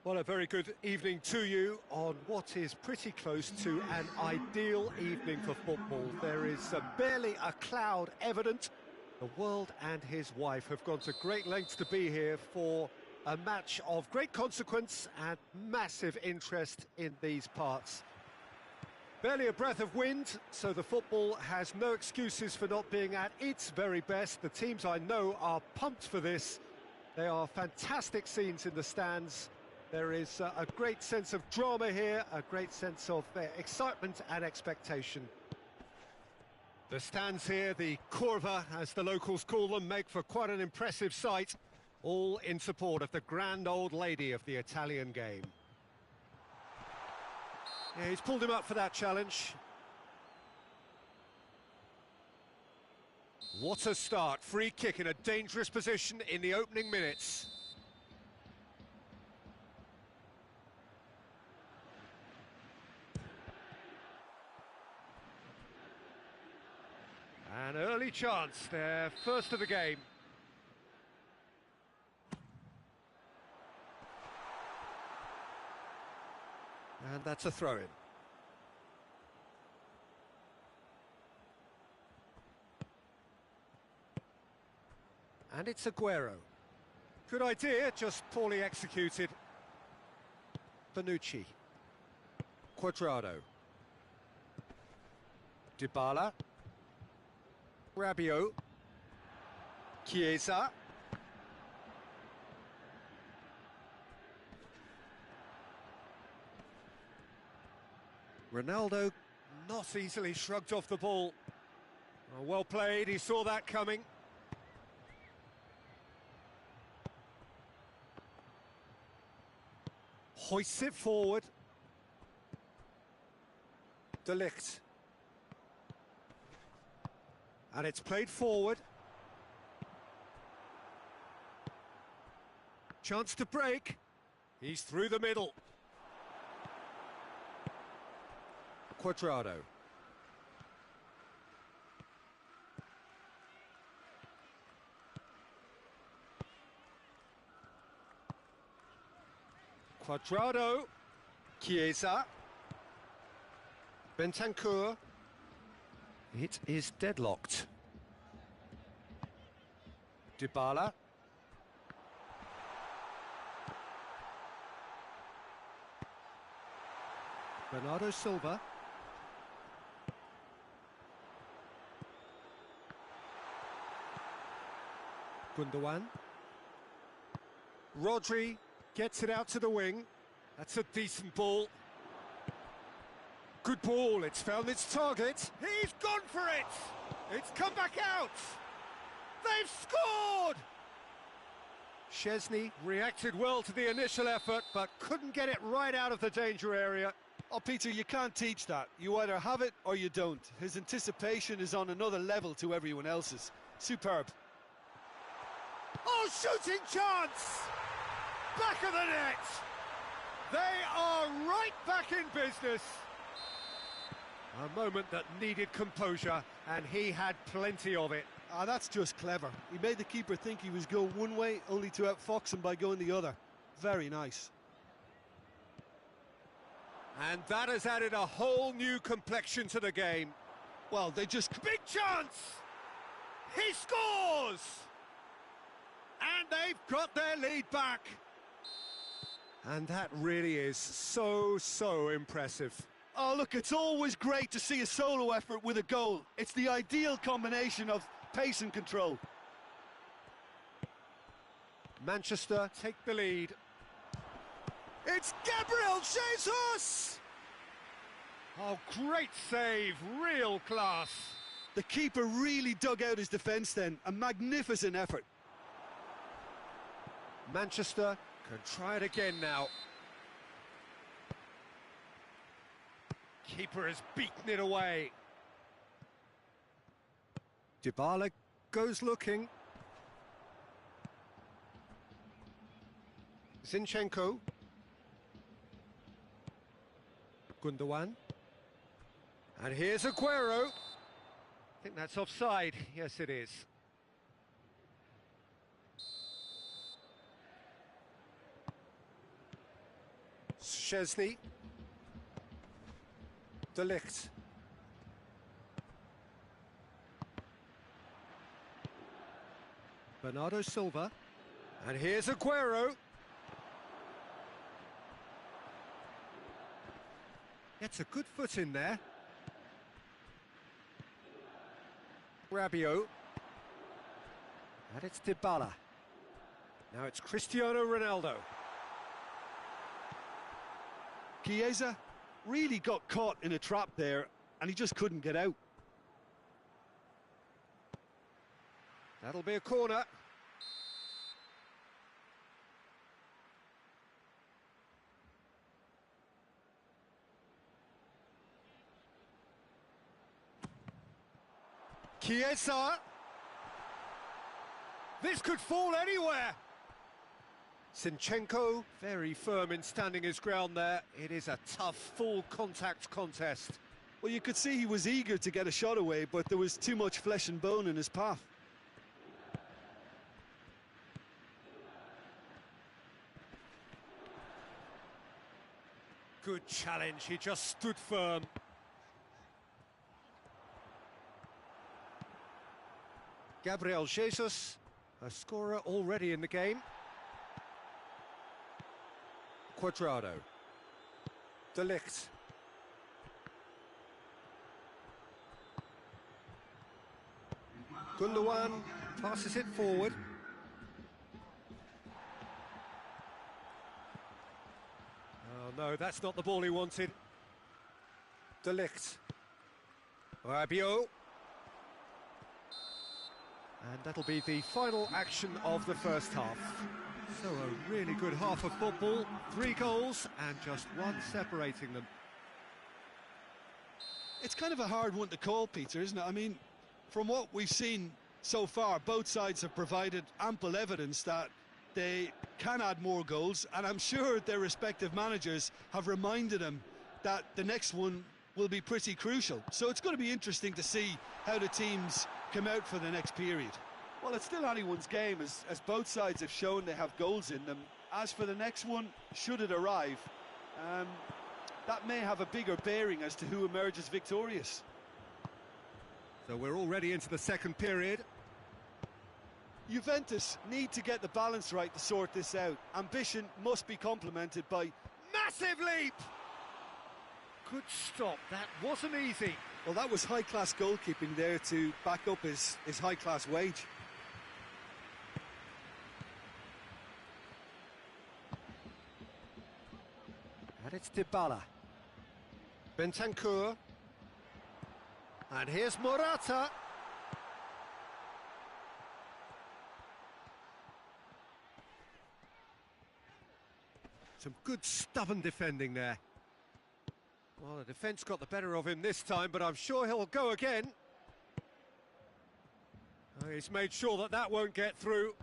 Well, a very good evening to you on what is pretty close to an ideal evening for football. There is barely a cloud evident. The world and his wife have gone to great lengths to be here for a match of great consequence and massive interest in these parts. Barely a breath of wind, so the football has no excuses for not being at its very best. The teams I know are pumped for this. They are fantastic scenes in the stands. There is a great sense of drama here, a great sense of excitement and expectation. The stands here, the curva, as the locals call them, make for quite an impressive sight, all in support of the grand old lady of the Italian game. Yeah, he's pulled him up for that challenge. What a start, free kick in a dangerous position in the opening minutes. An early chance, their first of the game. And that's a throw-in. And it's Aguero. Good idea, just poorly executed. Bonucci. Cuadrado. Dybala. Rabiot. Chiesa. Ronaldo not easily shrugged off the ball. Oh, well played, he saw that coming. Hoists it forward. De Ligt. And it's played forward. Chance to break. He's through the middle. Cuadrado. Cuadrado. Chiesa. Bentancur. It is deadlocked. Dybala. Bernardo Silva. Gundogan. Rodri gets it out to the wing. That's a decent ball. Good ball, it's found its target. He's gone for it! It's come back out! They've scored! Szczesny reacted well to the initial effort, but couldn't get it right out of the danger area. Oh, Peter, you can't teach that. You either have it or you don't. His anticipation is on another level to everyone else's. Superb. Oh, shooting chance! Back of the net! They are right back in business. A moment that needed composure, and he had plenty of it. Ah, that's just clever. He made the keeper think he was going one way, only to outfox him by going the other. Very nice. And that has added a whole new complexion to the game. Well, they just... Big chance! He scores! And they've got their lead back. And that really is so impressive. Oh, look, it's always great to see a solo effort with a goal. It's the ideal combination of pace and control. Manchester take the lead. It's Gabriel Jesus! Oh, great save, real class. The keeper really dug out his defence then, a magnificent effort. Manchester can try it again now. Keeper has beaten it away. Dybala goes looking. Zinchenko. Gundogan. And here's Aguero. I think that's offside. Yes, it is. Szczesny. De Ligt. Bernardo Silva. And here's Aguero. Gets a good foot in there. Rabiot. And it's Dybala. Now it's Cristiano Ronaldo. Chiesa really got caught in a trap there, and he just couldn't get out. That'll be a corner. Chiesa. This could fall anywhere. Zinchenko, very firm in standing his ground there. It is a tough, full contact contest. Well, you could see he was eager to get a shot away, but there was too much flesh and bone in his path. Good challenge, he just stood firm. Gabriel Jesus, a scorer already in the game. Cuadrado. De Ligt. Gundogan passes it forward. Oh no, that's not the ball he wanted. De Ligt. Rabiot. And that'll be the final action of the first half. So a really good half of football, 3 goals and just one separating them. It's kind of a hard one to call, Peter, isn't it? I mean, from what we've seen so far, both sides have provided ample evidence that they can add more goals, and I'm sure their respective managers have reminded them that the next one will be pretty crucial. So it's going to be interesting to see how the teams come out for the next period. Well, it's still anyone's game, as both sides have shown they have goals in them. As for the next one, should it arrive, that may have a bigger bearing as to who emerges victorious. So we're already into the second period. Juventus need to get the balance right to sort this out. Ambition must be complemented by... Massive leap! Good stop, that wasn't easy. Well, that was high-class goalkeeping there to back up his high-class wage. And it's Dybala. Bentancur. And here's Morata. Some good stubborn defending there. Well, the defence got the better of him this time, but I'm sure he'll go again. Oh, he's made sure that that won't get through.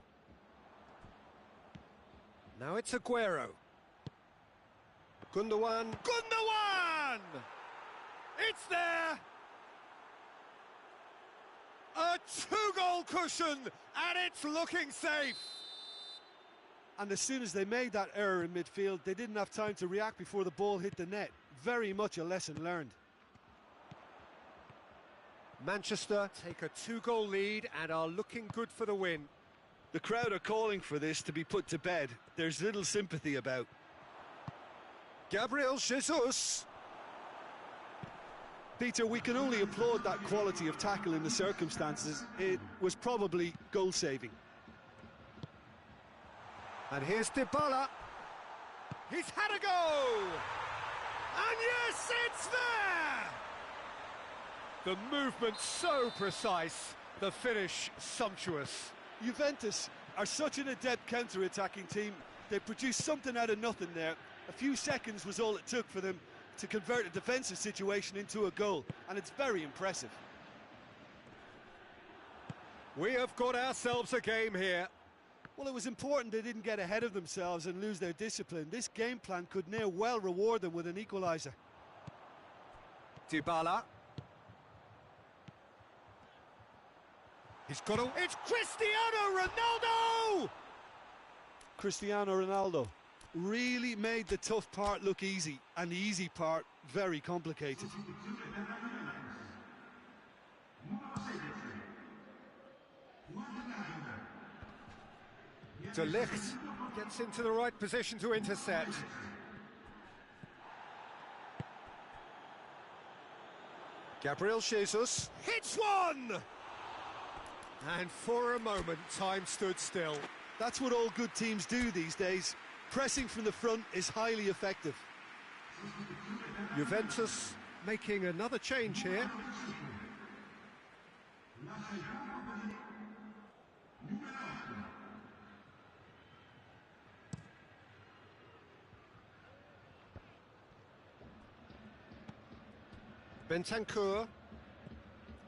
Now it's Aguero. Gundogan. Gundogan! It's there! A 2-goal cushion, and it's looking safe. And as soon as they made that error in midfield, they didn't have time to react before the ball hit the net. Very much a lesson learned. Manchester take a 2-goal lead and are looking good for the win. The crowd are calling for this to be put to bed. There's little sympathy about. Gabriel Jesus. Peter, we can only applaud that quality of tackle in the circumstances. It was probably goal-saving. And here's Dybala. He's had a go! And yes, it's there! The movement so precise, the finish sumptuous. Juventus are such an adept counter-attacking team. They produced something out of nothing there. A few seconds was all it took for them to convert a defensive situation into a goal, and it's very impressive. We have got ourselves a game here. Well, it was important they didn't get ahead of themselves and lose their discipline. This game plan could near well reward them with an equaliser. Dybala. He's got a... It's Cristiano Ronaldo! Cristiano Ronaldo. really made the tough part look easy and the easy part very complicated. De Ligt gets into the right position to intercept. Gabriel Jesus hits one! And for a moment, time stood still. That's what all good teams do these days. Pressing from the front is highly effective. Juventus making another change here. Bentancur.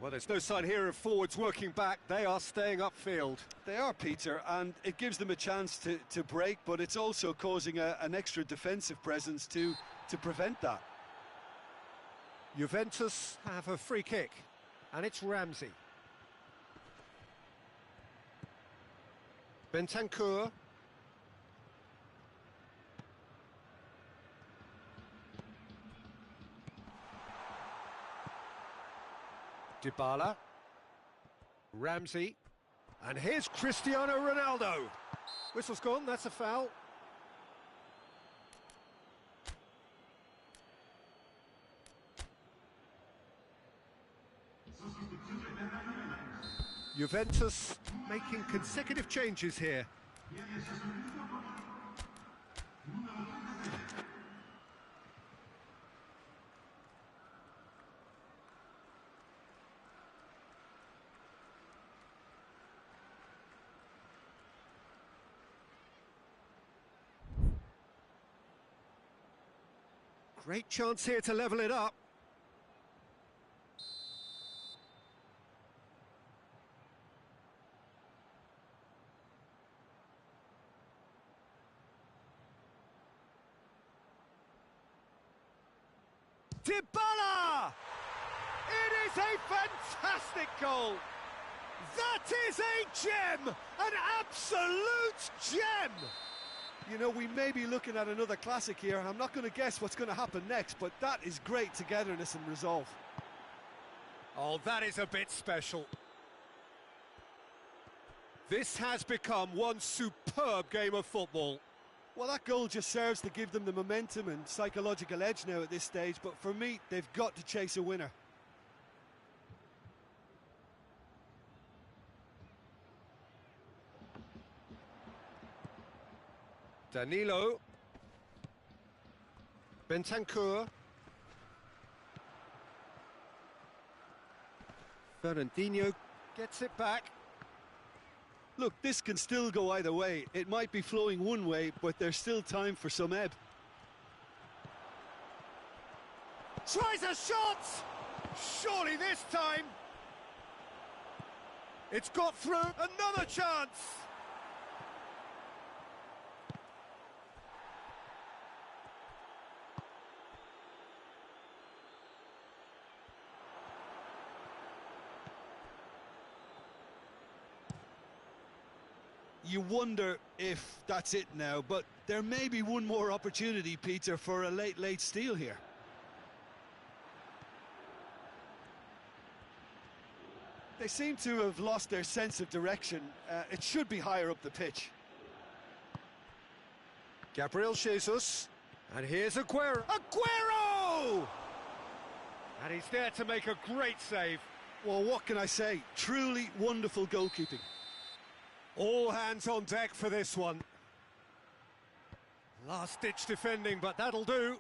Well, there's no sign here of forwards working back. They are staying upfield. They are, Peter, and it gives them a chance to break, but it's also causing an extra defensive presence to prevent that. Juventus have a free kick, and it's Ramsey. Bentancur. Dybala. Ramsey. And here's Cristiano Ronaldo. Whistle's gone, that's a foul. Juventus making consecutive changes here. Great chance here to level it up. Dybala! It is a fantastic goal! That is a gem! An absolute gem! You know, we may be looking at another classic here. I'm not going to guess what's going to happen next, but that is great togetherness and resolve. Oh, that is a bit special. This has become one superb game of football. Well, that goal just serves to give them the momentum and psychological edge now at this stage, but for me, they've got to chase a winner. Danilo. Bentancur. Fernandinho gets it back. Look, this can still go either way. It might be flowing one way, but there's still time for some ebb. Tries a shot! Surely this time! It's got through, another chance! You wonder if that's it now, but there may be one more opportunity, Peter, for a late steal here. They seem to have lost their sense of direction. It should be higher up the pitch. Gabriel Jesus. And here's Aguero. Aguero! And he's there to make a great save. Well, what can I say? Truly wonderful goalkeeping. All hands on deck for this one. Last-ditch defending, but that'll do.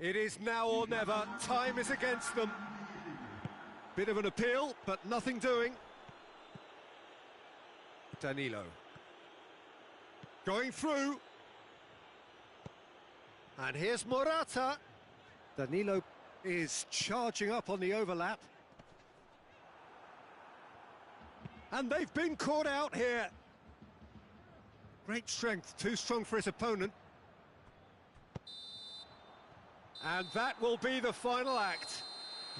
It is now or never. Time is against them. Bit of an appeal, but nothing doing. Danilo. Going through. And here's Morata. Danilo is charging up on the overlap. And they've been caught out here. Great strength, too strong for his opponent. And that will be the final act.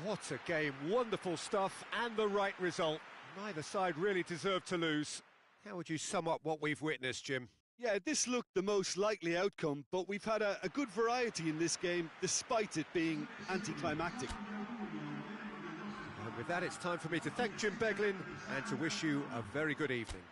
What a game, wonderful stuff and the right result. Neither side really deserved to lose. How would you sum up what we've witnessed, Jim? Yeah, this looked the most likely outcome, but we've had a good variety in this game, despite it being anticlimactic. And with that, it's time for me to thank Jim Beglin and to wish you a very good evening.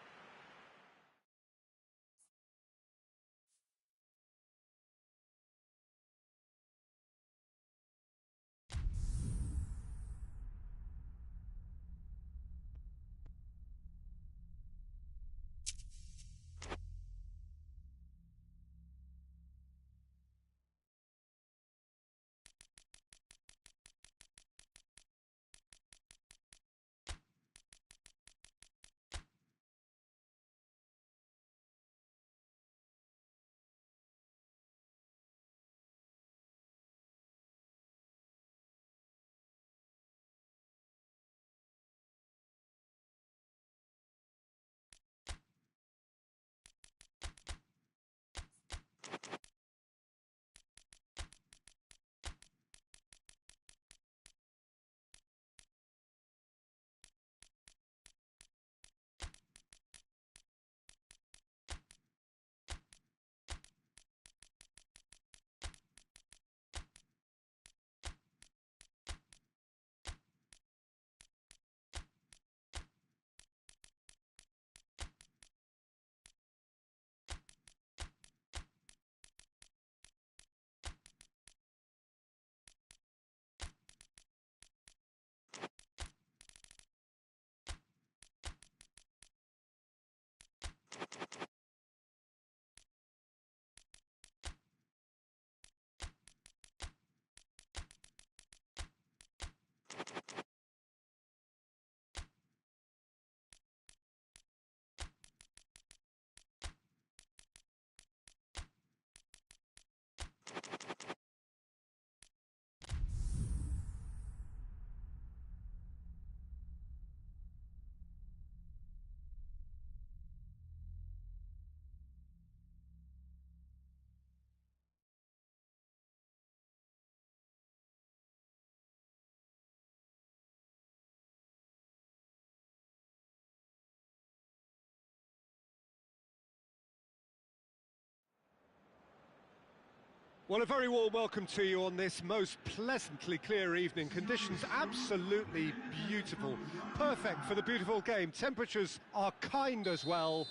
Well, a very warm welcome to you on this most pleasantly clear evening. Conditions absolutely beautiful, perfect for the beautiful game. Temperatures are kind as well,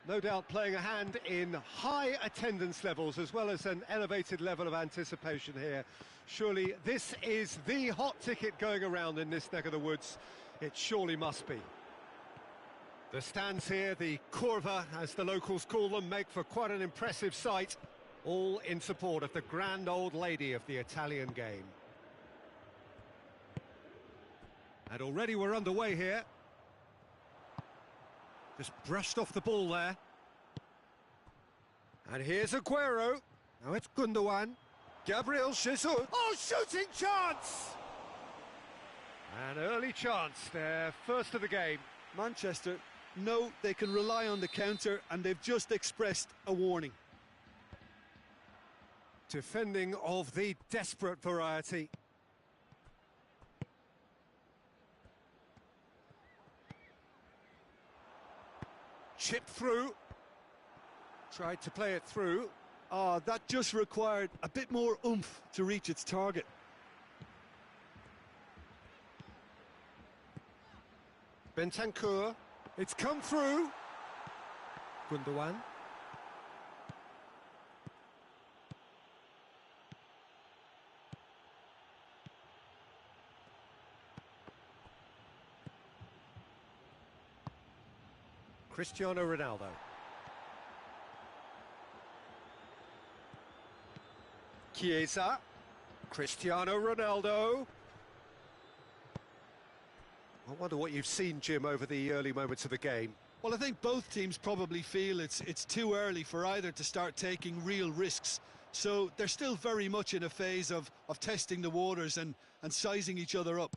no doubt playing a hand in high attendance levels as well as an elevated level of anticipation here. Surely this is the hot ticket going around in this neck of the woods. It surely must be. The stands here, the curva as the locals call them, make for quite an impressive sight. All in support of the grand old lady of the Italian game. And already we're underway here. Just brushed off the ball there. And here's Aguero. Now it's Gundogan. Gabriel Jesus. Oh, shooting chance! An early chance there, first of the game. Manchester know they can rely on the counter, and they've just expressed a warning. Defending of the desperate variety. Chip through. Tried to play it through. Ah, that just required a bit more oomph to reach its target. Bentancur. It's come through. Gundogan. Cristiano Ronaldo. Chiesa. Cristiano Ronaldo. I wonder what you've seen, Jim, over the early moments of the game. Well, I think both teams probably feel it's too early for either to start taking real risks. So they're still very much in a phase of testing the waters and sizing each other up.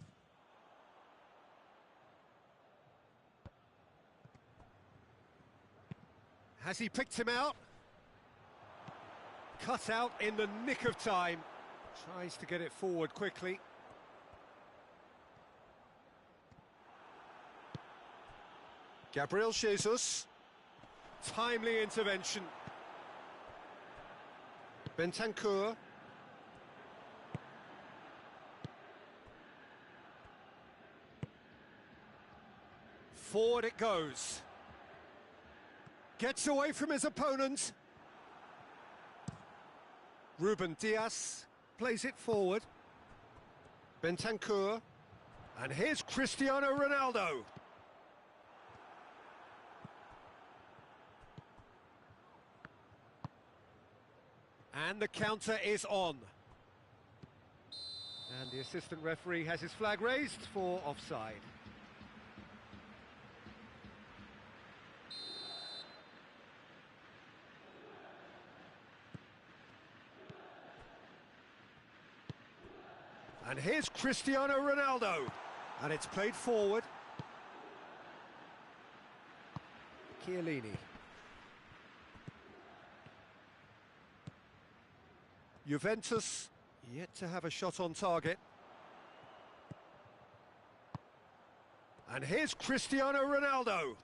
Has he picked him out? Cut out in the nick of time. Tries to get it forward quickly. Gabriel Jesus. Timely intervention. Bentancur. Forward it goes. Gets away from his opponent. Ruben Dias plays it forward. Bentancur. And here's Cristiano Ronaldo. And the counter is on. And the assistant referee has his flag raised for offside. And here's Cristiano Ronaldo. And it's played forward. Chiellini. Juventus yet to have a shot on target. And here's Cristiano Ronaldo.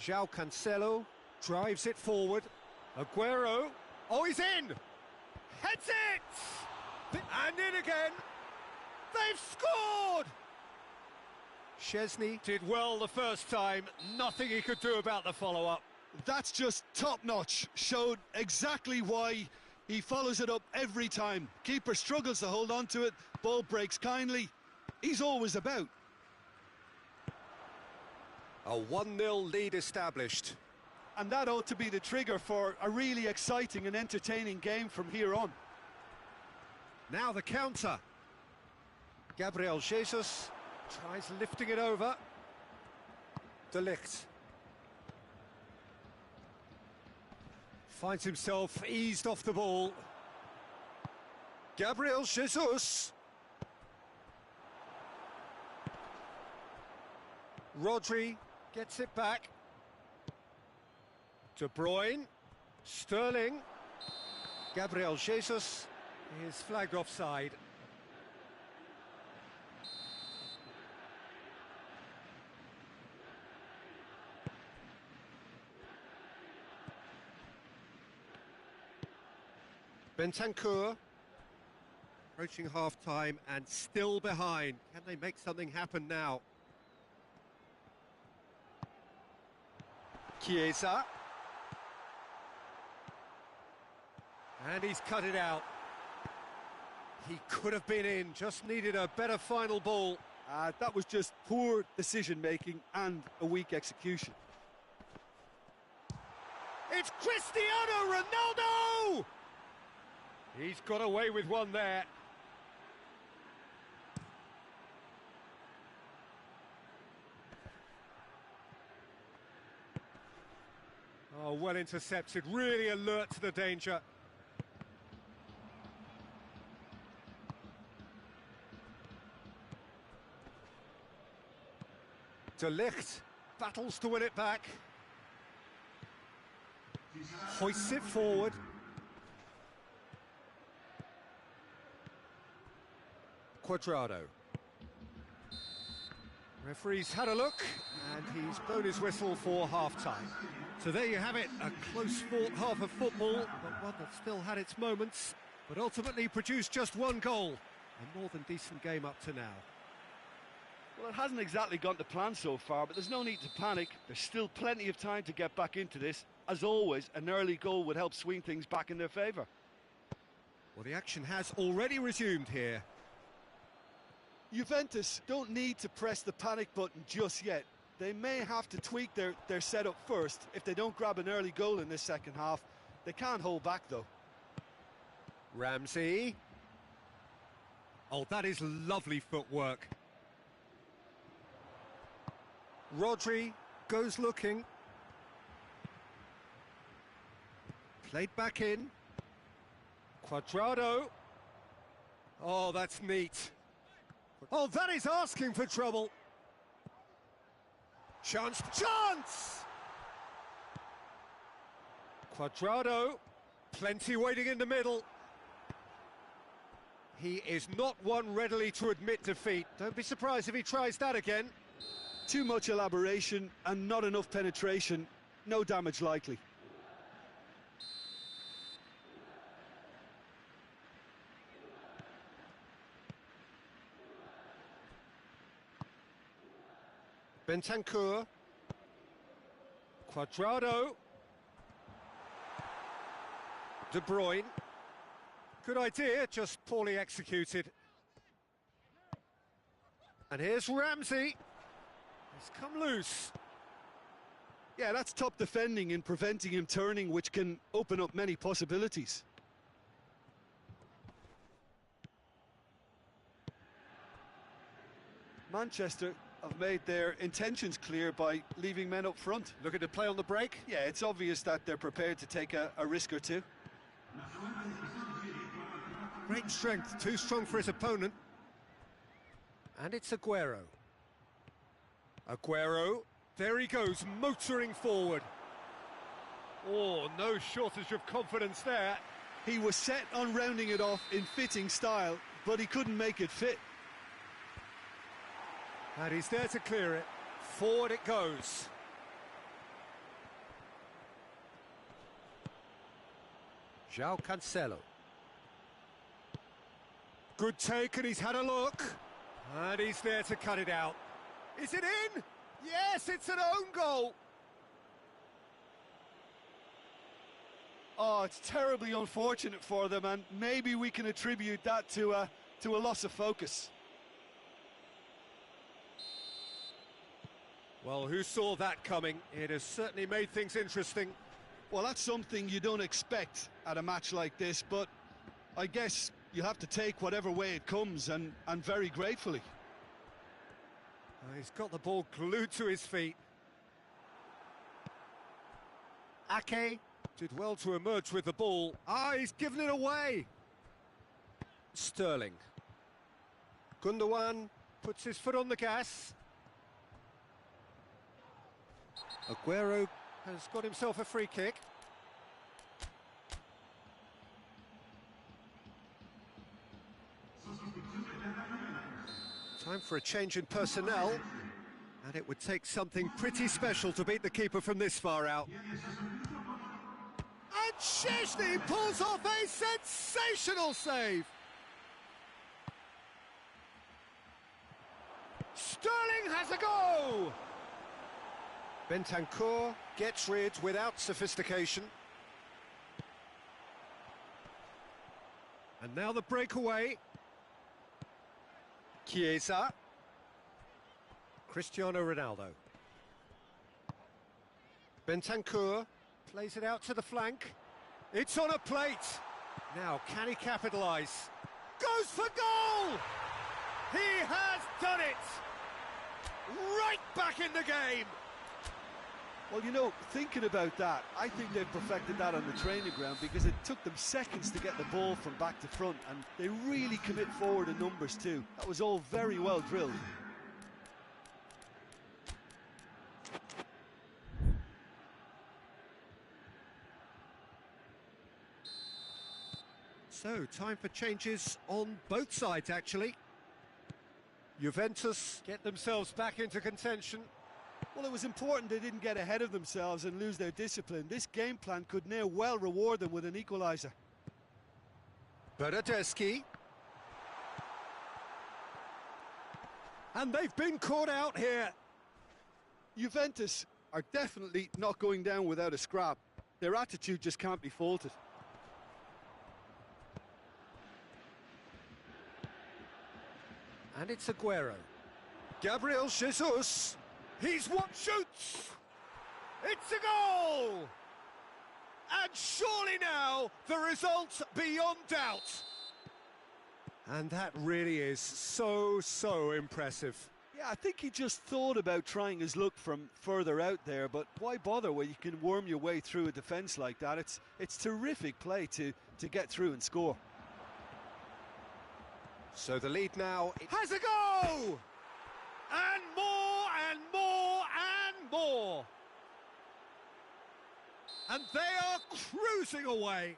João Cancelo drives it forward. Aguero. Oh, he's in! Heads it! And in again! They've scored! Szczesny did well the first time. Nothing he could do about the follow-up. That's just top-notch. Showed exactly why he follows it up every time. Keeper struggles to hold on to it. Ball breaks kindly. He's always about. A 1-0 lead established. And that ought to be the trigger for a really exciting and entertaining game from here on. Now the counter. Gabriel Jesus tries lifting it over. De Ligt. Finds himself eased off the ball. Gabriel Jesus. Rodri gets it back. De Bruyne, Sterling, Gabriel Jesus is flagged offside. Bentancur approaching half-time and still behind. Can they make something happen now? Chiesa. And he's cut it out. He could have been in, just needed a better final ball. That was just poor decision-making and a weak execution. It's Cristiano Ronaldo! He's got away with one there. Oh, well intercepted, really alert to the danger. De Ligt battles to win it back. Hoists it forward. Cuadrado. Referee's had a look, and he's blown his whistle for half-time. So there you have it, a close-fought half of football, but one that still had its moments, but ultimately produced just one goal. A more than decent game up to now. Well, it hasn't exactly gone to plan so far, but there's no need to panic. There's still plenty of time to get back into this. As always, an early goal would help swing things back in their favour. Well, the action has already resumed here. Juventus don't need to press the panic button just yet. They may have to tweak their setup first. If they don't grab an early goal in this second half, they can't hold back, though. Ramsey. Oh, that is lovely footwork. Rodri goes looking. Played back in. Cuadrado. Oh, that's neat. Oh, that is asking for trouble. Chance. Cuadrado. Plenty waiting in the middle. He is not one readily to admit defeat. Don't be surprised if he tries that again. Too much elaboration and not enough penetration. No damage likely. Bentancur. Cuadrado. De Bruyne. Good idea, just poorly executed. And here's Ramsey. He's come loose. Yeah, that's top defending in preventing him turning, which can open up many possibilities. Manchester have made their intentions clear by leaving men up front. Looking to play on the break. Yeah, it's obvious that they're prepared to take a risk or two. Great strength, too strong for his opponent. And it's Aguero. Aguero, there he goes, motoring forward. Oh, no shortage of confidence there. He was set on rounding it off in fitting style, but he couldn't make it fit. And he's there to clear it. Forward it goes. João Cancelo. Good take, and he's had a look. And he's there to cut it out. Is it in? Yes, it's an own goal. Oh, it's terribly unfortunate for them, and maybe we can attribute that to a loss of focus. Well, who saw that coming? It has certainly made things interesting. Well, that's something you don't expect at a match like this, but I guess you have to take whatever way it comes, and very gratefully. He's got the ball glued to his feet. Ake did well to emerge with the ball. He's given it away. Sterling. Gundogan puts his foot on the gas. Aguero has got himself a free kick. Time for a change in personnel, and it would take something pretty special to beat the keeper from this far out. And Szczęsny pulls off a sensational save. Sterling has a go! Bentancur gets rid without sophistication. And now the breakaway. Chiesa. Cristiano Ronaldo. Bentancur plays it out to the flank. It's on a plate. Now, can he capitalise? Goes for goal! He has done it! Right back in the game! Well, you know, thinking about that, I think they've perfected that on the training ground, because it took them seconds to get the ball from back to front, and they really commit forward in numbers too. That was all very well drilled. So, time for changes on both sides, actually. Juventus get themselves back into contention. Well, it was important they didn't get ahead of themselves and lose their discipline. This game plan could now well reward them with an equaliser. Bernardeschi. And they've been caught out here. Juventus are definitely not going down without a scrap. Their attitude just can't be faulted. And it's Aguero. Gabriel Jesus. He's what shoots. It's a goal. And surely now the result beyond doubt. And that really is so impressive. Yeah, I think he just thought about trying his luck from further out there, but why bother when you can worm your way through a defence like that? It's terrific play to get through and score. So the lead now has a go! And more and more and more. And they are cruising away.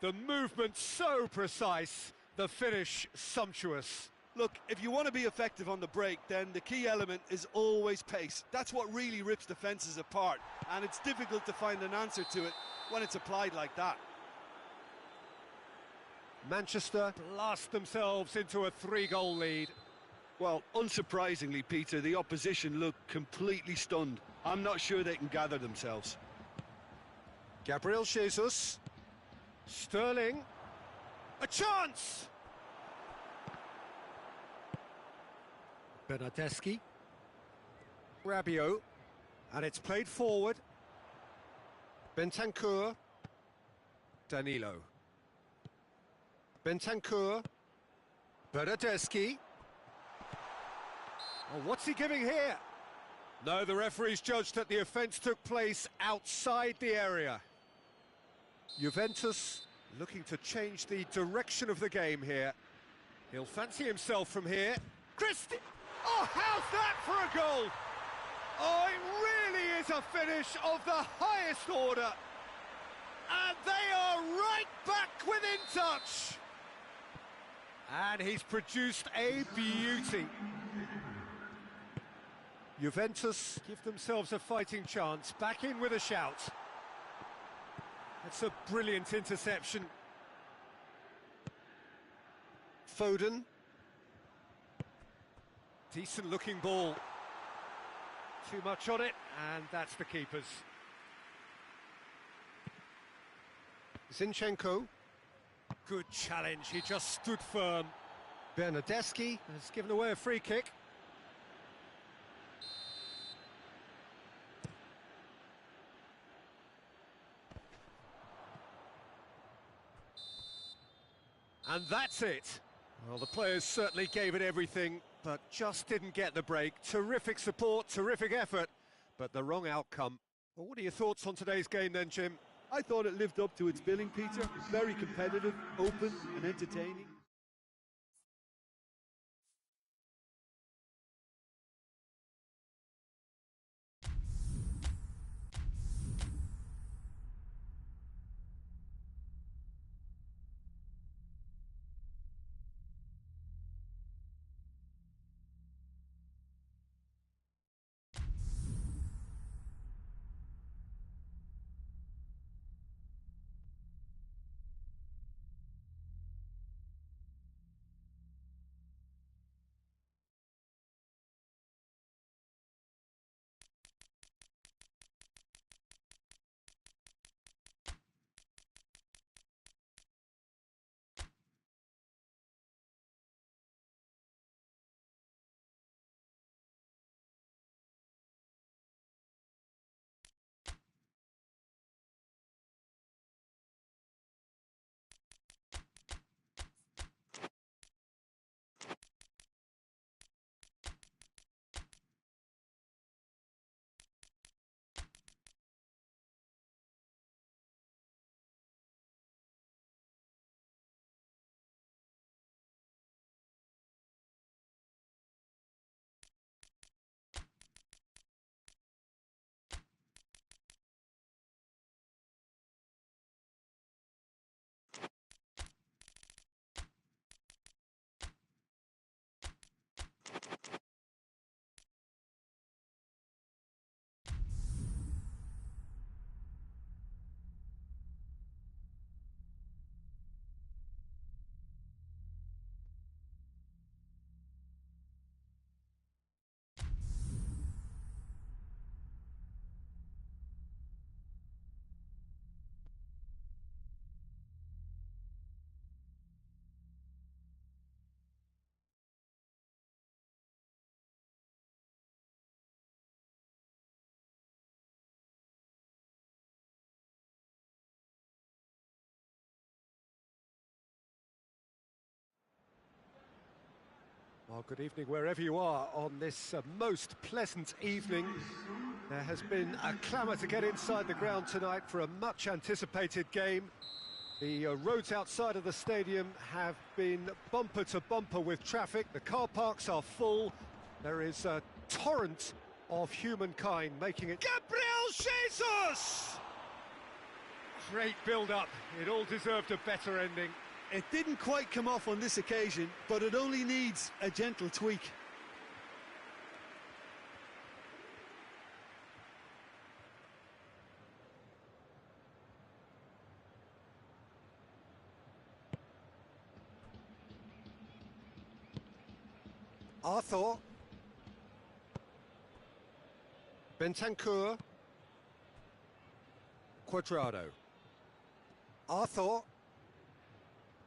The movement so precise, the finish sumptuous. Look, if you want to be effective on the break, then the key element is always pace. That's what really rips defences apart, and it's difficult to find an answer to it when it's applied like that. Manchester blast themselves into a 3-goal lead. Well, unsurprisingly, Peter, the opposition look completely stunned. I'm not sure they can gather themselves. Gabriel Jesus. Sterling. A chance! Bernardeschi. Rabiot. And it's played forward. Bentancur. Danilo. Bentancur. Bernardeschi. Oh, what's he giving here? No, the referee's judged that the offence took place outside the area. Juventus looking to change the direction of the game here. He'll fancy himself from here. Christie! Oh, how's that for a goal? Oh, it really is a finish of the highest order. And they are right back within touch. And he's produced a beauty. Juventus give themselves a fighting chance, back in with a shout. That's a brilliant interception. Foden. Decent looking ball. Too much on it, and that's the keeper's. Zinchenko. Good challenge, he just stood firm. Bernardeschi has given away a free kick. And that's it. Well, the players certainly gave it everything, but just didn't get the break. Terrific support, terrific effort, but the wrong outcome. Well, what are your thoughts on today's game then, Jim? I thought it lived up to its billing, Peter. Very competitive, open and entertaining. Well, good evening wherever you are on this most pleasant evening. There has been a clamour to get inside the ground tonight for a much anticipated game. The roads outside of the stadium have been bumper to bumper with traffic. The car parks are full. There is a torrent of humankind making it. Gabriel Jesus! Great build-up. It all deserved a better ending. it didn't quite come off on this occasion, but it only needs a gentle tweak. Arthur. Bentancur. Quadrado. Arthur.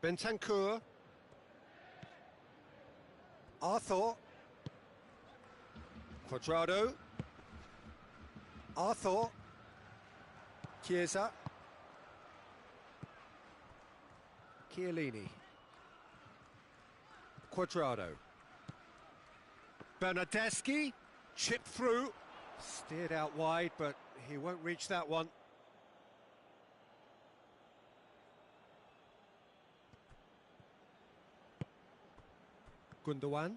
Bentancur. Arthur. Quadrado. Arthur. Chiesa. Chiellini. Quadrado. Bernardeschi, chipped through, steered out wide, but he won't reach that one. Gundogan.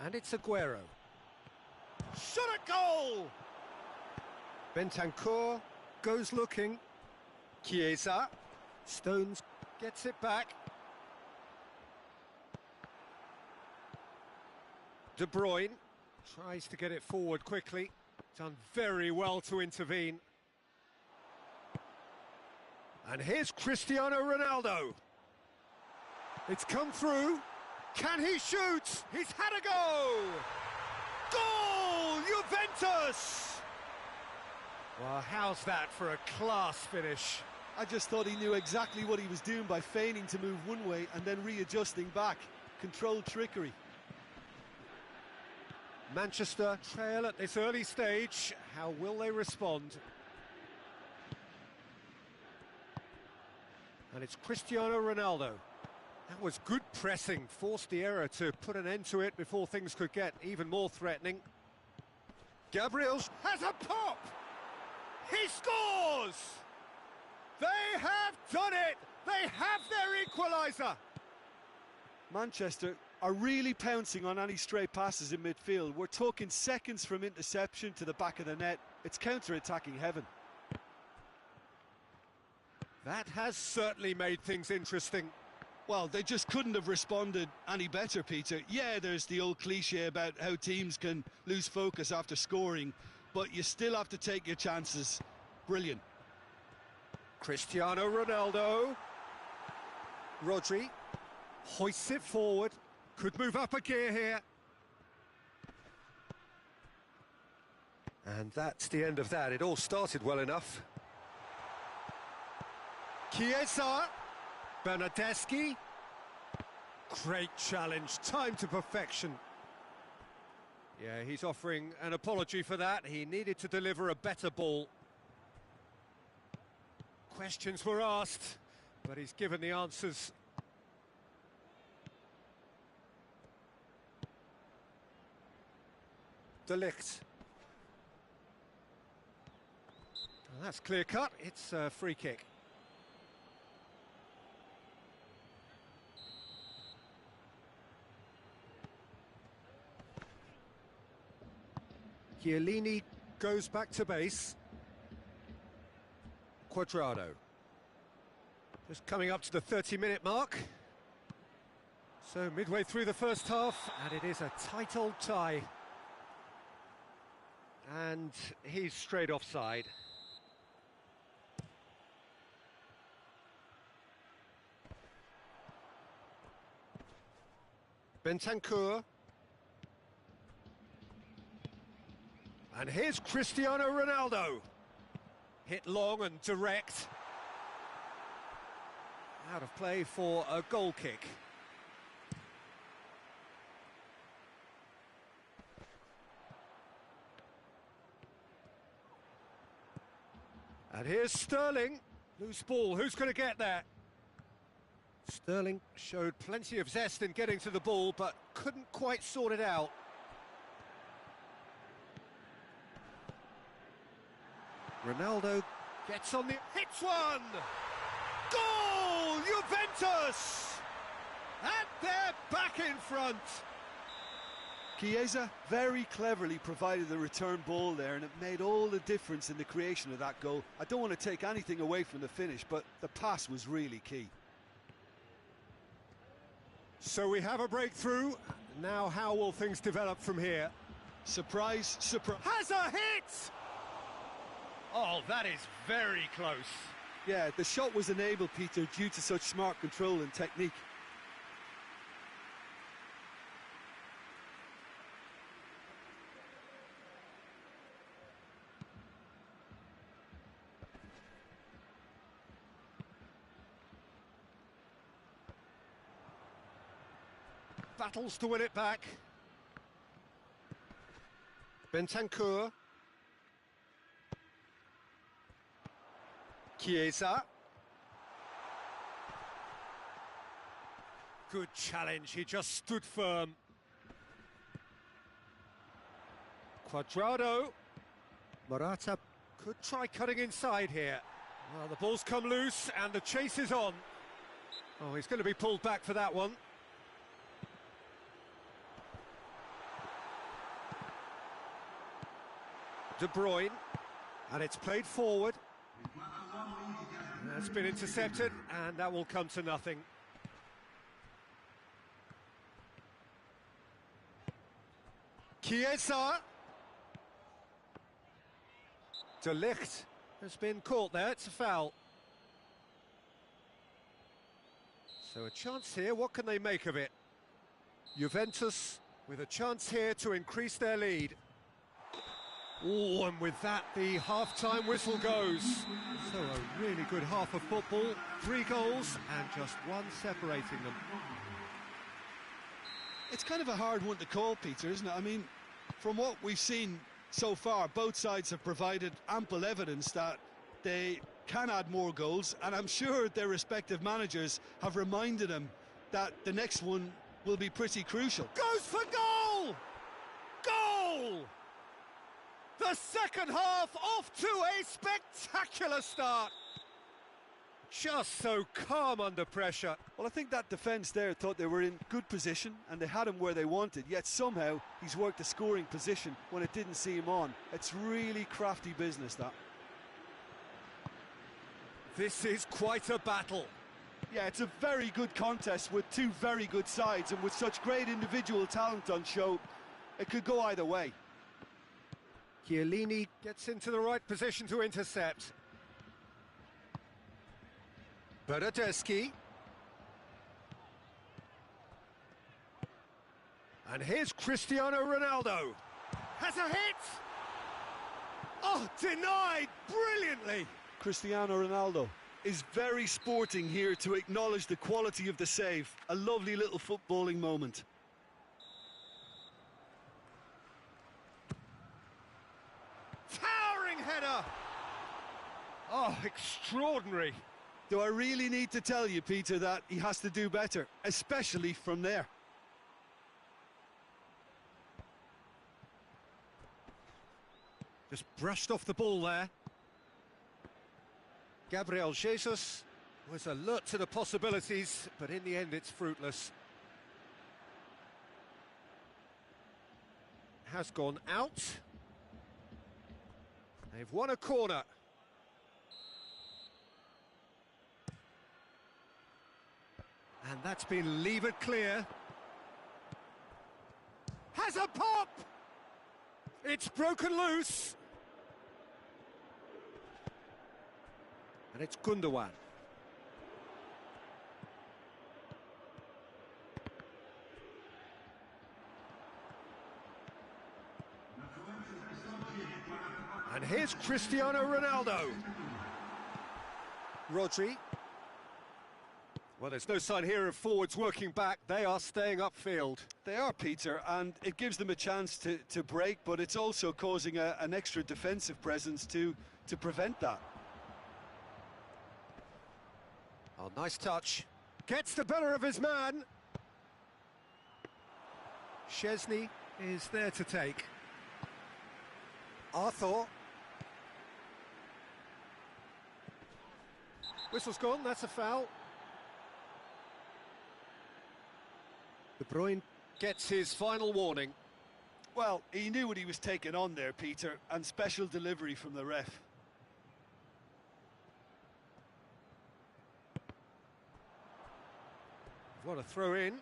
And it's Aguero. Shot at goal! Bentancur goes looking. Chiesa. Stones gets it back. De Bruyne tries to get it forward quickly. Done very well to intervene. And here's Cristiano Ronaldo. It's come through. Can he shoot? He's had a go! Goal! Juventus! Well, how's that for a class finish? I just thought he knew exactly what he was doing by feigning to move one way and then readjusting back. Controlled trickery. Manchester trail at this early stage. How will they respond? And it's Cristiano Ronaldo. That was good pressing, forced the error to put an end to it before things could get even more threatening. Gabriel has a pop! He scores! They have done it! They have their equaliser! Manchester are really pouncing on any stray passes in midfield. We're talking seconds from interception to the back of the net. It's counter-attacking heaven. That has certainly made things interesting. Well, they just couldn't have responded any better, Peter. Yeah, there's the old cliche about how teams can lose focus after scoring, but you still have to take your chances. Brilliant. Cristiano Ronaldo. Rodri hoists it forward. Could move up a gear here. And that's the end of that. It all started well enough. Chiesa. Bernardeschi. Great challenge. Time to perfection. Yeah, he's offering an apology for that. He needed to deliver a better ball. Questions were asked, but he's given the answers. De Ligt. Well, that's clear cut. It's a free kick. Chiellini goes back to base. Quadrado. Just coming up to the 30-minute mark. So midway through the first half, and it is a tight old tie. And he's straight offside. Bentancur. And here's Cristiano Ronaldo. Hit long and direct. Out of play for a goal kick. And here's Sterling. Loose ball, who's going to get there? Sterling showed plenty of zest in getting to the ball, but couldn't quite sort it out. Ronaldo gets on the... hits one! Goal! Juventus! And they're back in front! Chiesa very cleverly provided the return ball there, and it made all the difference in the creation of that goal. I don't want to take anything away from the finish, but the pass was really key. So we have a breakthrough. Now how will things develop from here? Surprise, surprise. Has a hit! Oh, that is very close. Yeah, the shot was enabled, Peter, due to such smart control and technique. Battles to win it back. Bentancur. Chiesa. Good challenge, he just stood firm. Cuadrado. Morata could try cutting inside here. Well, the ball's come loose and the chase is on. Oh, he's going to be pulled back for that one. De Bruyne, and it's played forward. That's been intercepted, and that will come to nothing. Chiesa. De Ligt has been caught there, it's a foul. So a chance here, what can they make of it? Juventus with a chance here to increase their lead. Oh, and with that, the half-time whistle goes. So a really good half of football, 3 goals and just one separating them. It's kind of a hard one to call, Peter, isn't it? I mean, from what we've seen so far, both sides have provided ample evidence that they can add more goals, and I'm sure their respective managers have reminded them that the next one will be pretty crucial. Goes for goal! Goal! The second half off to a spectacular start. Just so calm under pressure. Well, I think that defence there thought they were in good position and they had him where they wanted, yet somehow he's worked a scoring position when it didn't see him on. It's really crafty business, that. This is quite a battle. Yeah, it's a very good contest with two very good sides, and with such great individual talent on show, it could go either way. Chiellini gets into the right position to intercept. Bernardeschi. And here's Cristiano Ronaldo. Has a hit! Oh, denied brilliantly! Cristiano Ronaldo is very sporting here to acknowledge the quality of the save. A lovely little footballing moment. Towering header! Oh, extraordinary. Do I really need to tell you, Peter, that he has to do better, especially from there? Just brushed off the ball there. Gabriel Jesus was alert to the possibilities, but in the end it's fruitless. Has gone out. They've won a corner. And that's been levered clear. Has a pop! It's broken loose. And it's Gundogan. And here's Cristiano Ronaldo. Rodri. Well, there's no sign here of forwards working back. They are staying upfield. They are, Peter, and it gives them a chance to break, but it's also causing an extra defensive presence to prevent that. Oh, nice touch. Gets the better of his man. Szczesny is there to take. Arthur. Whistle's gone, that's a foul. De Bruyne gets his final warning. Well, he knew what he was taking on there, Peter, and special delivery from the ref. What a throw in.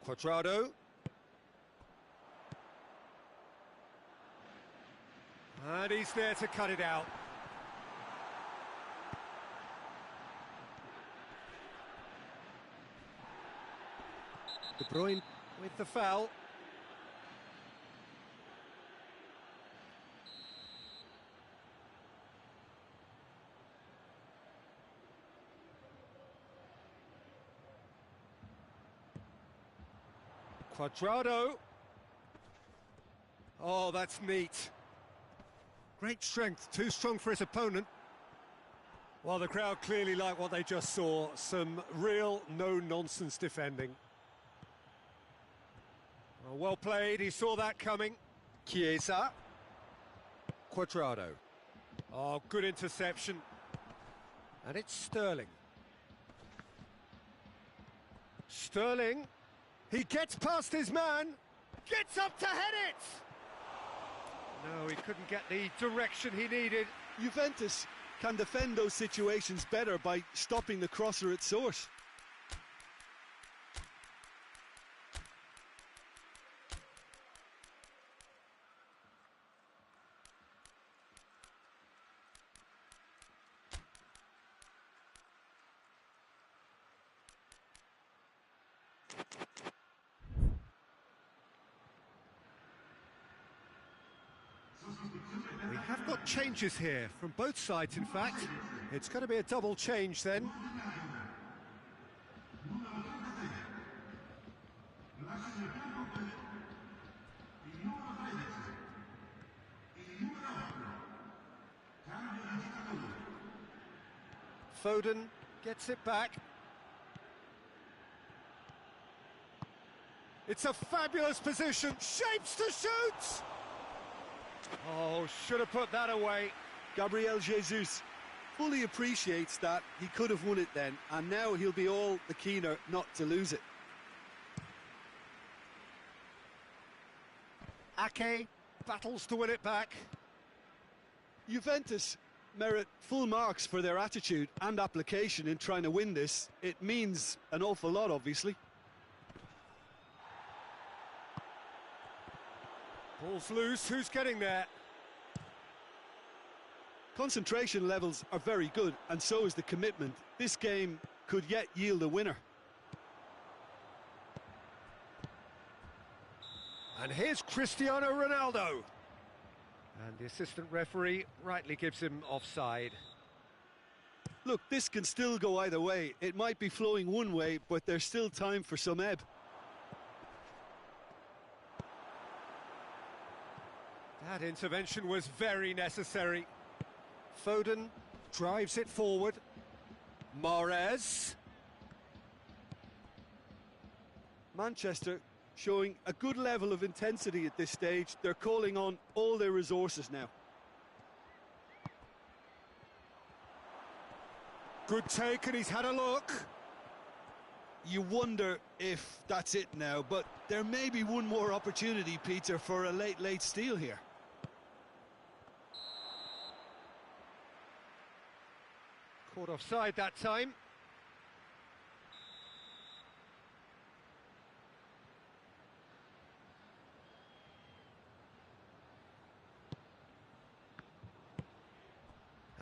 Quadrado. And he's there to cut it out. De Bruyne with the foul. Quadrado. Oh, that's neat. Great strength, too strong for his opponent. Well, the crowd clearly like what they just saw. Some real no-nonsense defending. Oh, well played, he saw that coming. Chiesa. Quadrado. Oh, good interception. And it's Sterling. Sterling. He gets past his man. Gets up to head it! No, he couldn't get the direction he needed. Juventus can defend those situations better by stopping the crosser at source. We have got changes here from both sides, in fact. It's going to be a double change then. Foden gets it back. It's a fabulous position. Shapes to shoot! Oh, should have put that away. Gabriel Jesus fully appreciates that he could have won it then, and now he'll be all the keener not to lose it. Ake battles to win it back. Juventus merit full marks for their attitude and application in trying to win this. It means an awful lot, obviously. Ball's loose, who's getting there? Concentration levels are very good, and so is the commitment. This game could yet yield a winner. And here's Cristiano Ronaldo. And the assistant referee rightly gives him offside. Look, this can still go either way. It might be flowing one way, but there's still time for some ebb. That intervention was very necessary. Foden drives it forward. Mahrez. Manchester showing a good level of intensity at this stage. They're calling on all their resources now. Good take, and he's had a look. You wonder if that's it now, but there may be one more opportunity, Peter, for a late steal here. Caught offside that time.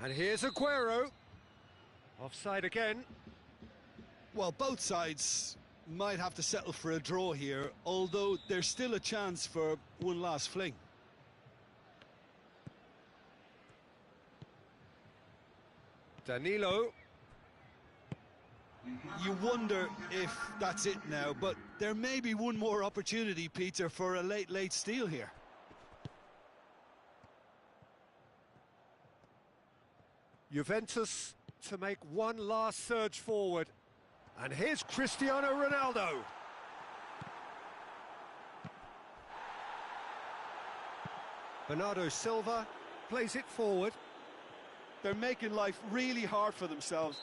And here's Aguero. Offside again. Well, both sides might have to settle for a draw here, although there's still a chance for one last fling. Danilo. You wonder if that's it now, but there may be one more opportunity, Peter, for a late steal here. Juventus to make one last surge forward. And here's Cristiano Ronaldo. Bernardo Silva plays it forward. They're making life really hard for themselves.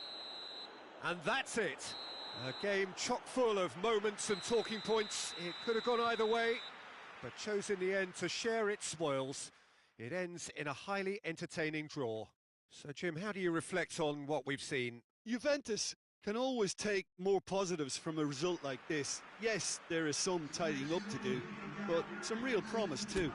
And that's it. A game chock full of moments and talking points. It could have gone either way, but chose in the end to share its spoils. It ends in a highly entertaining draw. So, Jim, how do you reflect on what we've seen? Juventus can always take more positives from a result like this. Yes, there is some tidying up to do, but some real promise too.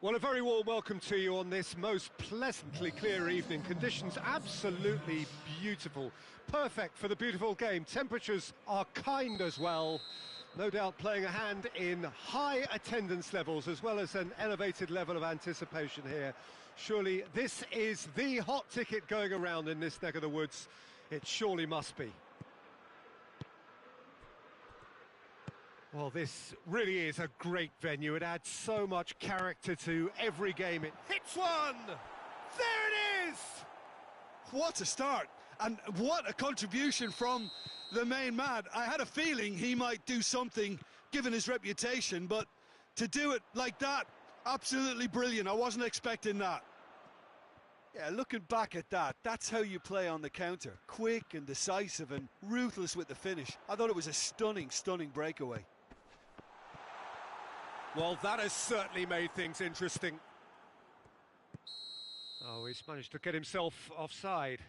Well, a very warm welcome to you on this most pleasantly clear evening. Conditions absolutely beautiful. Perfect for the beautiful game. Temperatures are kind as well. No doubt playing a hand in high attendance levels as well as an elevated level of anticipation here. Surely this is the hot ticket going around in this neck of the woods. It surely must be. Well, this really is a great venue. It adds so much character to every game. It hits one! There it is! What a start, and what a contribution from the main man. I had a feeling he might do something, given his reputation, but to do it like that, absolutely brilliant. I wasn't expecting that. Yeah, looking back at that, that's how you play on the counter. Quick and decisive and ruthless with the finish. I thought it was a stunning, stunning breakaway. Well, that has certainly made things interesting. Oh, he's managed to get himself offside.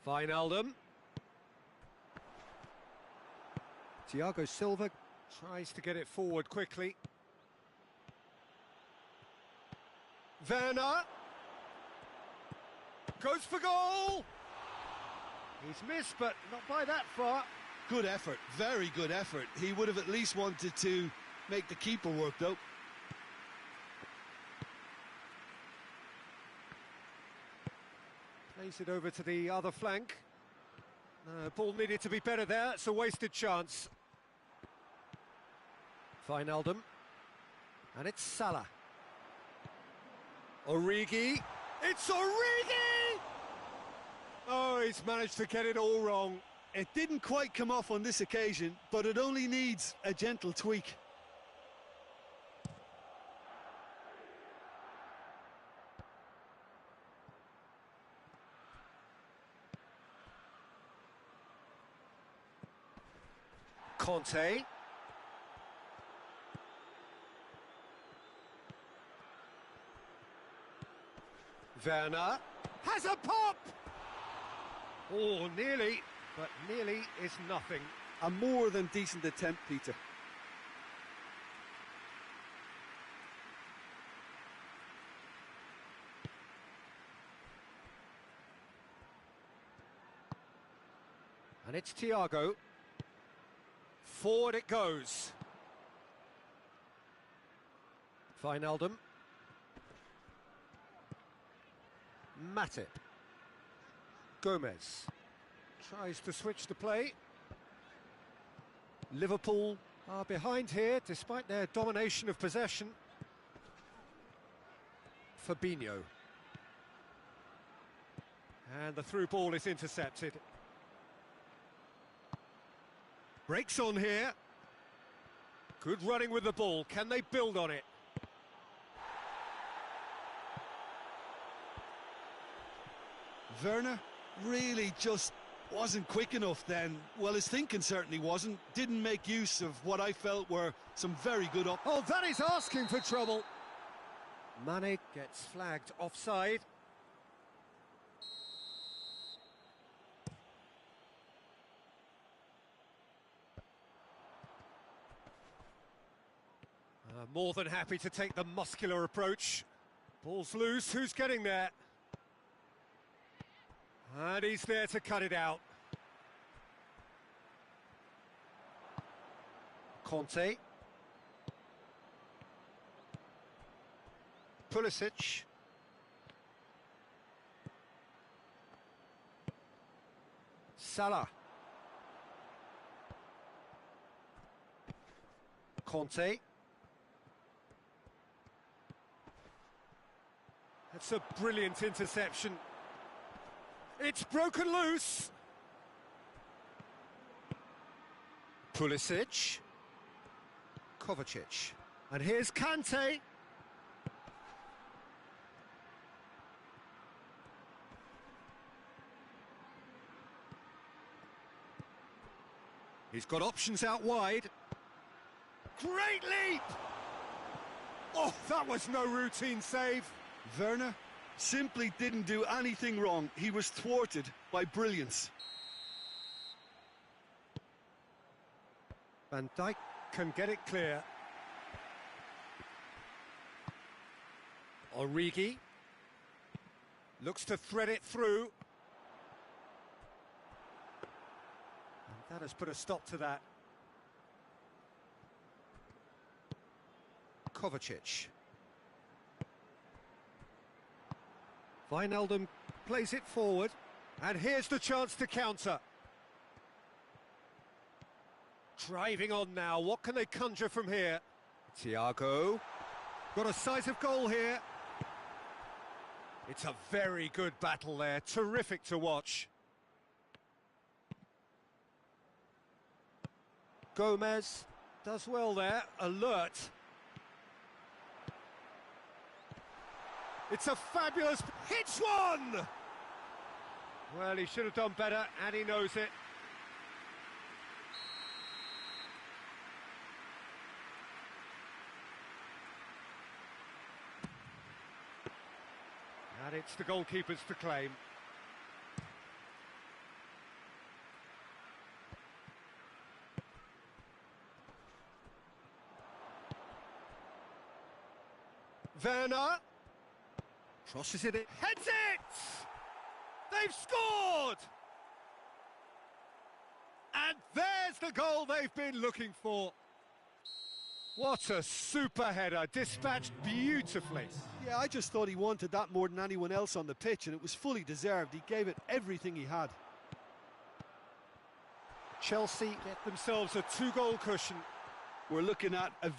Wijnaldum. Thiago Silva tries to get it forward quickly. Werner goes for goal. He's missed, but not by that far. Good effort, very good effort. He would have at least wanted to make the keeper work, though. Plays it over to the other flank. Ball needed to be better there. It's a wasted chance. Wijnaldum. And it's Salah. Origi. It's Origi! Oh, he's managed to get it all wrong. It didn't quite come off on this occasion, but it only needs a gentle tweak. Conte. Werner has a pop! Oh, nearly, but nearly is nothing. A more than decent attempt, Peter. And it's Thiago. Forward it goes. Wijnaldum. Matip. Gomez tries to switch the play. Liverpool are behind here despite their domination of possession. Fabinho. And the through ball is intercepted. Breaks on here. Good running with the ball. Can they build on it? Werner really just wasn't quick enough then. Well, his thinking certainly wasn't. Didn't make use of what I felt were some very good up. Oh, that is asking for trouble. Mane gets flagged offside. More than happy to take the muscular approach. Ball's loose, who's getting there? And he's there to cut it out. Conte. Pulisic. Salah. Conte. That's a brilliant interception. It's broken loose. Pulisic. Kovacic. And here's Kante. He's got options out wide. Great leap! Oh, that was no routine save. Werner simply didn't do anything wrong. He was thwarted by brilliance. Van Dijk can get it clear. Origi looks to thread it through. And that has put a stop to that. Kovacic. Wijnaldum plays it forward, and here's the chance to counter. Driving on now, what can they conjure from here? Thiago, got a sight of goal here. It's a very good battle there, terrific to watch. Gomez does well there, alert. It's a fabulous... hits one! Well, he should have done better, and he knows it. And it's the goalkeepers to claim. Werner. Crosses it in. Heads it! They've scored! And there's the goal they've been looking for. What a super header, dispatched beautifully. Yeah, I just thought he wanted that more than anyone else on the pitch, and it was fully deserved. He gave it everything he had. Chelsea get themselves a 2-goal cushion. We're looking at a...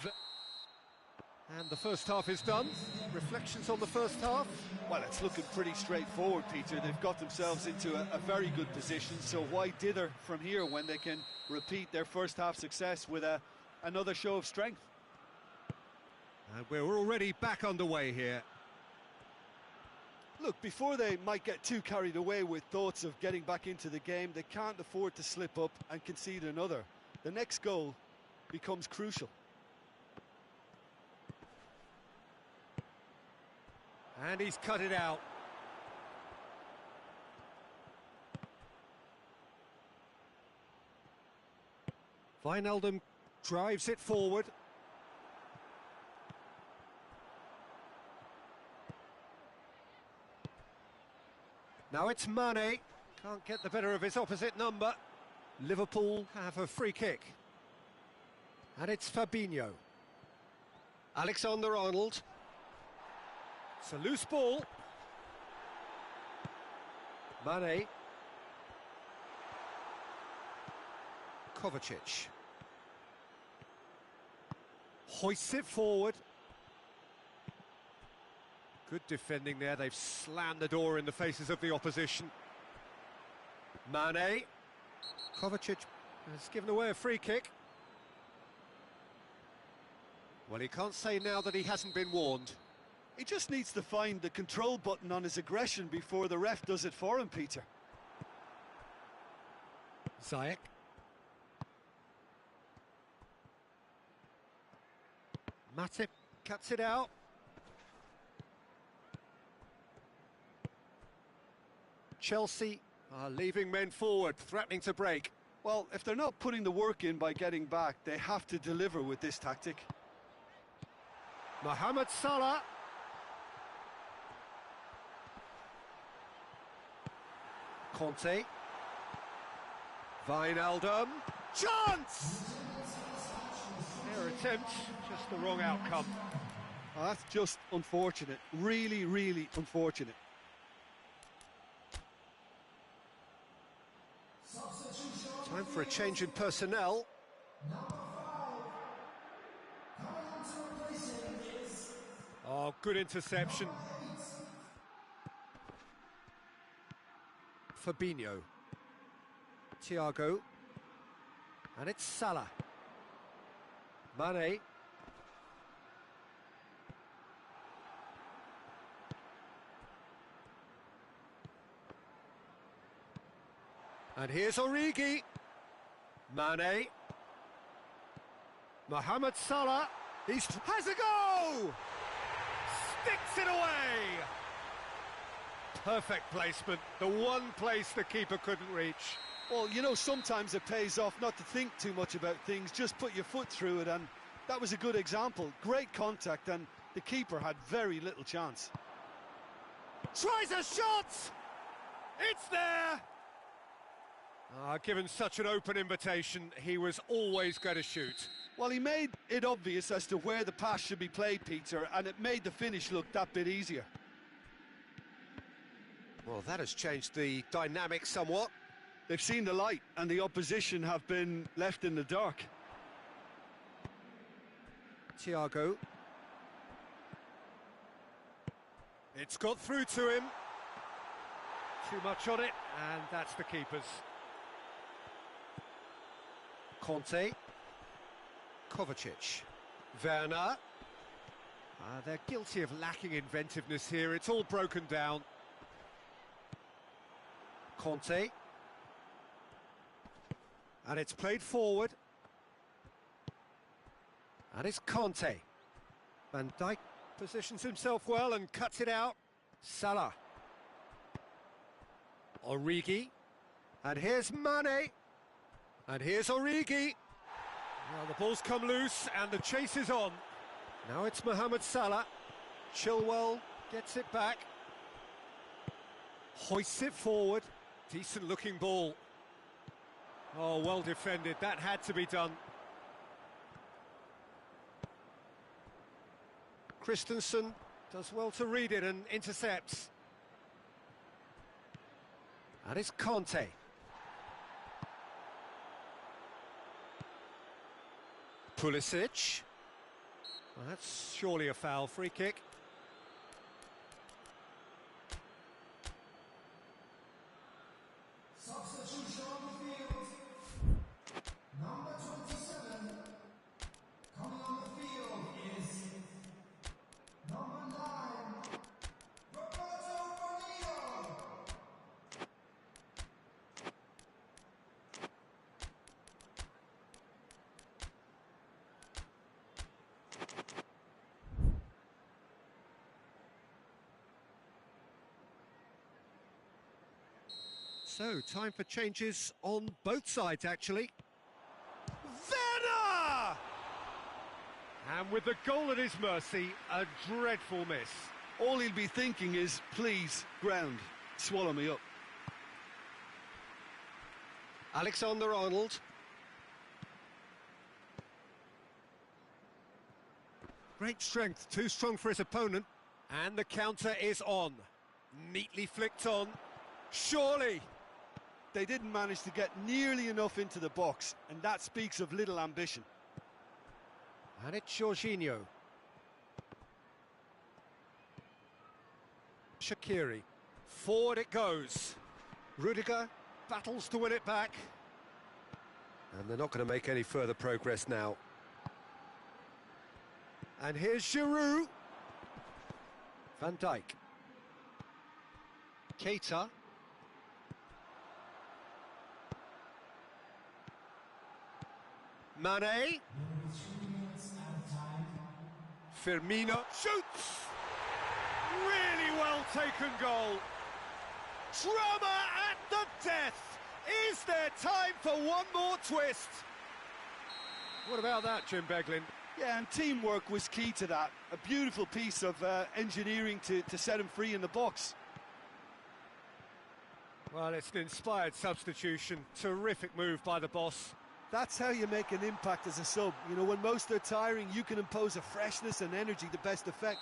And the first half is done. Reflections on the first half? Well, it's looking pretty straightforward, Peter. They've got themselves into a very good position, so why dither from here when they can repeat their first half success with another show of strength? And we're already back underway here. Look, before they might get too carried away with thoughts of getting back into the game, they can't afford to slip up and concede another. The next goal becomes crucial. And he's cut it out. Wijnaldum drives it forward. Now it's Mane. Can't get the better of his opposite number. Liverpool have a free kick. And it's Fabinho. Alexander-Arnold. It's a loose ball. Mane. Kovacic. Hoists it forward. Good defending there. They've slammed the door in the faces of the opposition. Mane. Kovacic has given away a free kick. Well, he can't say now that he hasn't been warned. He just needs to find the control button on his aggression before the ref does it for him, Peter. Ziyech. Matip cuts it out. Chelsea are leaving men forward, threatening to break. Well, if they're not putting the work in by getting back, they have to deliver with this tactic. Mohamed Salah. Conte. Wijnaldum. Chance! Their attempt, just the wrong outcome. Oh, that's just unfortunate. Really, really unfortunate. Time for a change in personnel. Oh, good interception. Fabinho. Thiago. And it's Salah. Mane. And here's Origi. Mane. Mohamed Salah. Has a go! Sticks it away! Perfect placement, the one place the keeper couldn't reach. Well, you know, sometimes it pays off not to think too much about things, just put your foot through it, and that was a good example. Great contact, and the keeper had very little chance. Tries a shot! It's there! Given such an open invitation, he was always going to shoot. Well, he made it obvious as to where the pass should be played, Peter, and it made the finish look that bit easier. Well, that has changed the dynamic somewhat. They've seen the light, and the opposition have been left in the dark. Thiago. It's got through to him. Too much on it, and that's the keeper's. Conte. Kovacic. Werner. They're guilty of lacking inventiveness here. It's all broken down. Conte. And it's played forward. And it's Conte. Van Dijk positions himself well and cuts it out. Salah. Origi. And here's Mane. And here's Origi. Well, the ball's come loose and the chase is on. Now it's Mohamed Salah. Chilwell gets it back. Hoists it forward. Decent looking ball. Oh, well defended. That had to be done. Christensen does well to read it and intercepts. And it's Conte. Pulisic. Well, that's surely a foul. Free kick. Substitution on the field. Number 27. Coming on the field is number 9. Roberto Bonillo. So, time for changes on both sides, actually. Werner! And with the goal at his mercy, a dreadful miss. All he'll be thinking is, please, ground, swallow me up. Alexander-Arnold. Great strength, too strong for his opponent. And the counter is on. Neatly flicked on. Surely! They didn't manage to get nearly enough into the box, and that speaks of little ambition. And it's Jorginho. Shaqiri. Forward it goes. Rudiger battles to win it back. And they're not going to make any further progress now. And here's Giroud. Van Dijk. Keita. Mane. Firmino shoots! Really well taken goal. Drama at the death. Is there time for one more twist? What about that, Jim Beglin? Yeah, and teamwork was key to that. A beautiful piece of engineering to set him free in the box. Well, it's an inspired substitution. Terrific move by the boss. That's how you make an impact as a sub. You know, when most are tiring, you can impose a freshness and energy to best effect.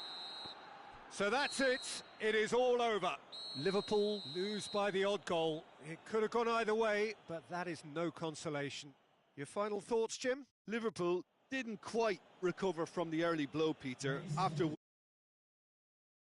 So that's it. It is all over. Liverpool lose by the odd goal. It could have gone either way, but that is no consolation. Your final thoughts, Jim? Liverpool didn't quite recover from the early blow, Peter, after